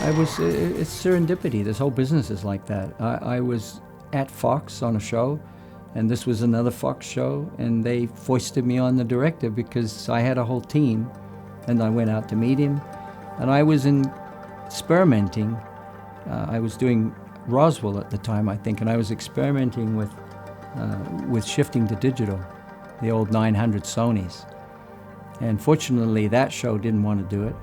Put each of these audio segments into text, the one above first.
It's serendipity. This whole business is like that. I was at Fox on a show, and this was another Fox show, and they foisted me on the director because I had a whole team, and I went out to meet him, and I was experimenting. I was doing Roswell at the time, I think, and I was experimenting with shifting to digital, the old 900 Sonys. And fortunately, that show didn't want to do it.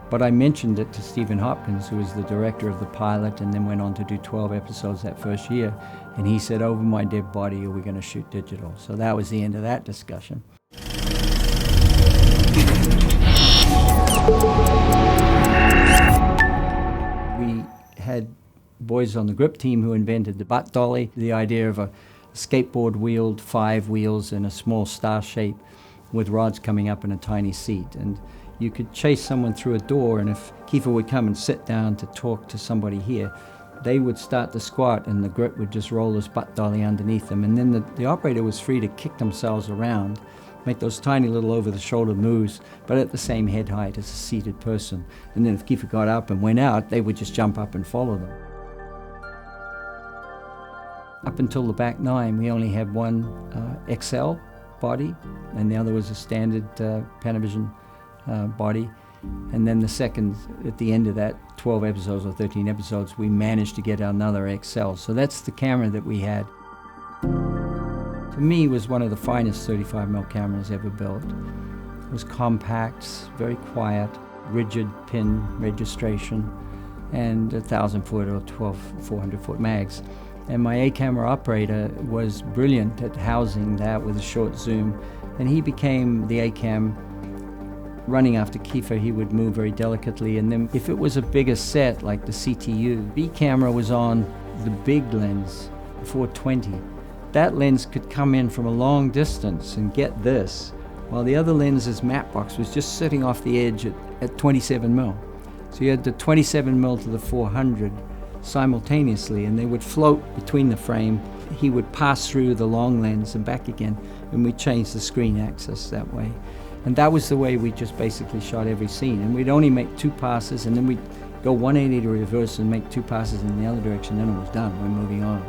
But I mentioned it to Stephen Hopkins, who was the director of the pilot and then went on to do 12 episodes that first year. And he said, over my dead body, are we going to shoot digital? So that was the end of that discussion. We had boys on the grip team who invented the butt dolly, the idea of a skateboard wheeled 5 wheels in a small star shape with rods coming up in a tiny seat. And you could chase someone through a door, and if Kiefer would come and sit down to talk to somebody here, they would start to squat and the grip would just roll this butt dolly underneath them. And then the operator was free to kick themselves around, make those tiny little over-the-shoulder moves, but at the same head height as a seated person. And then if Kiefer got up and went out, they would just jump up and follow them. Up until the back 9, we only had one XL body, and the other was a standard Panavision body. And then the second, at the end of that 12 episodes or 13 episodes, we managed to get another XL. So that's the camera that we had. To me, it was one of the finest 35mm cameras ever built. It was compact, very quiet, rigid pin registration, and 1,000-foot or 400-foot mags. And my A-camera operator was brilliant at housing that with a short zoom, and he became the A-cam. Running after Kiefer, he would move very delicately, and then if it was a bigger set like the CTU, B-camera was on the big lens, 420. That lens could come in from a long distance and get this, while the other lens's map box was just sitting off the edge at 27mm. So you had the 27mm to the 400 simultaneously, and they would float between the frame. He would pass through the long lens and back again, and we'd change the screen axis that way. And that was the way we just basically shot every scene. And we'd only make 2 passes, and then we'd go 180 to reverse and make 2 passes in the other direction, then it was done, we're moving on.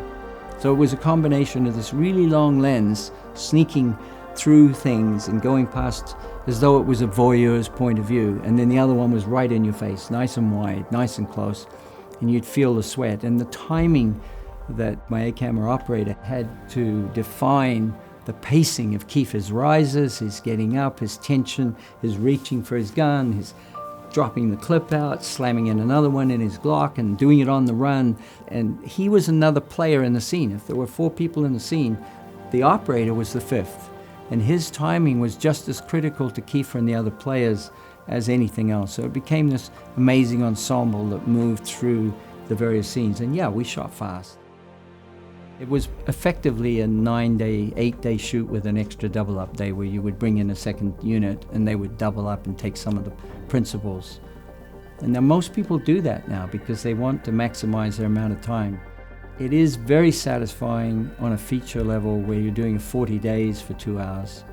So it was a combination of this really long lens sneaking through things and going past as though it was a voyeur's point of view, and then the other one was right in your face, nice and wide, nice and close, and you'd feel the sweat. And the timing that my A-camera operator had to define the pacing of Kiefer's rises, his getting up, his tension, his reaching for his gun, his dropping the clip out, slamming in another one in his Glock and doing it on the run. And he was another player in the scene. If there were 4 people in the scene, the operator was the 5th. And his timing was just as critical to Kiefer and the other players as anything else. So it became this amazing ensemble that moved through the various scenes. And yeah, we shot fast. It was effectively a 9-day, 8-day shoot with an extra double-up day where you would bring in a second unit and they would double up and take some of the principles. And now most people do that now because they want to maximize their amount of time. It is very satisfying on a feature level where you're doing 40 days for 2 hours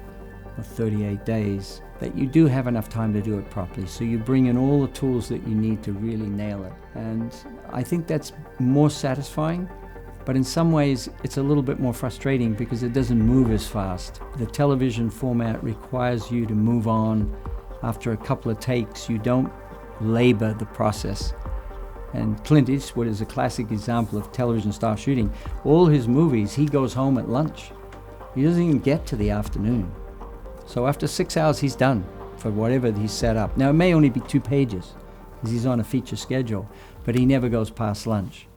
or 38 days, that you do have enough time to do it properly. So you bring in all the tools that you need to really nail it. And I think that's more satisfying. But in some ways, it's a little bit more frustrating because it doesn't move as fast. The television format requires you to move on after a couple of takes. You don't labor the process. And Clint Eastwood is a classic example of television style shooting. All his movies, he goes home at lunch. He doesn't even get to the afternoon. So after 6 hours, he's done for whatever he's set up. Now, it may only be 2 pages because he's on a feature schedule, but he never goes past lunch.